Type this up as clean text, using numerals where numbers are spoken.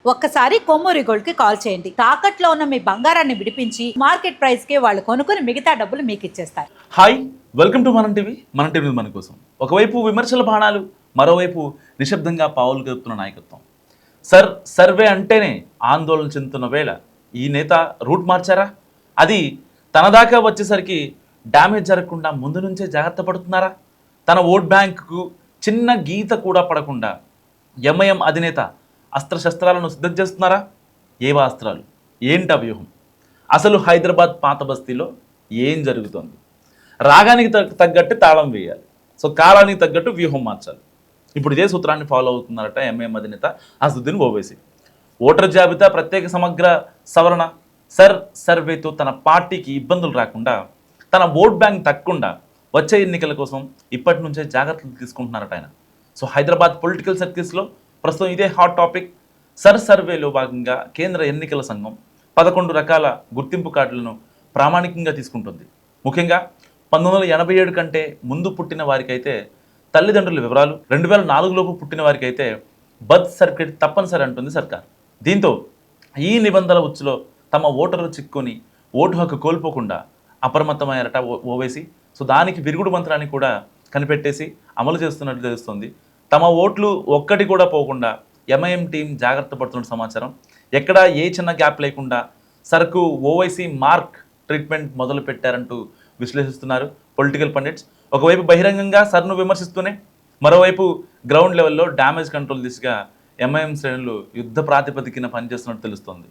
ఒక్కసారి కొమ్మూరి గోల్డ్ కి కాల్ చేయండి. తాకట్లో ఉన్న మీ బంగారాన్ని విడిపించి మార్కెట్ ప్రైస్ కి వాళ్ళు కొనుక్కుని మిగతా డబ్బులు మీకు ఇచ్చేస్తారు. హాయ్, వెల్కమ్ టు మన టీవీ. మన టీవీ మన కోసం. ఒకవైపు విమర్శల బాణాలు, మరోవైపు నిశ్శబ్దంగా పావులు కలుపుతున్న నాయకత్వం. సర్వే అంటేనే ఆందోళన చెందుతున్న వేళ ఈ నేత రూట్ మార్చారా? అది తన దాకా వచ్చేసరికి డ్యామేజ్ జరగకుండా ముందు నుంచే జాగ్రత్త పడుతున్నారా? తన ఓట్ బ్యాంకుకు చిన్న గీత కూడా పడకుండా ఎంఐఎం అధినేత అస్త్రశస్త్రాలను సిద్ధం చేస్తున్నారా? ఏవా అస్త్రాలు? ఏంటా వ్యూహం? అసలు హైదరాబాద్ పాత బస్తీలో ఏం జరుగుతోంది? రాగానికి తగ్గట్టు తాళం వేయాలి, సో కాలానికి తగ్గట్టు వ్యూహం మార్చాలి. ఇప్పుడు ఇదే సూత్రాన్ని ఫాలో అవుతున్నారట ఎంఐఎం అధినేత అసదుద్దీన్ ఓవైసీ. ఓటర్ జాబితా ప్రత్యేక సమగ్ర సవరణ సర్వేతో తన పార్టీకి ఇబ్బందులు రాకుండా, తన ఓట్ బ్యాంక్ తగ్గకుండా వచ్చే ఎన్నికల కోసం ఇప్పటి నుంచే జాగ్రత్తలు తీసుకుంటున్నారట ఆయన. సో హైదరాబాద్ పొలిటికల్ సర్కిల్స్లో ప్రస్తుతం ఇదే హాట్ టాపిక్. సర్వేలో భాగంగా కేంద్ర ఎన్నికల సంఘం 11 రకాల గుర్తింపు కార్డులను ప్రామాణికంగా తీసుకుంటుంది. ముఖ్యంగా 1987 కంటే ముందు పుట్టిన వారికైతే తల్లిదండ్రుల వివరాలు, 2004 లోపు పుట్టిన వారికైతే బర్త్ సర్టిఫికేట్ తప్పనిసరి అంటుంది సర్కార్. దీంతో ఈ నిబంధనల ఉచ్చులో తమ ఓటర్లు చిక్కుని ఓటు హక్కు కోల్పోకుండా అప్రమత్తమయ్యారట ఓవైసీ. సో దానికి విరుగుడు మంత్రాన్ని కూడా కనిపెట్టేసి అమలు చేస్తున్నట్లు తెలుస్తుంది. తమ ఓట్లు ఒక్కటి కూడా పోకుండా ఎంఐఎం టీం జాగ్రత్త పడుతున్న సమాచారం. ఎక్కడా ఏ చిన్న గ్యాప్ లేకుండా సరకు ఓవైసీ మార్క్ ట్రీట్మెంట్ మొదలు పెట్టారంటూ విశ్లేషిస్తున్నారు పొలిటికల్ పండిట్స్. ఒకవైపు బహిరంగంగా సర్ను విమర్శిస్తూనే, మరోవైపు గ్రౌండ్ లెవెల్లో డ్యామేజ్ కంట్రోల్ దిశగా ఎంఐఎం శ్రేణులు యుద్ధ ప్రాతిపదికన పనిచేస్తున్నట్టు తెలుస్తోంది.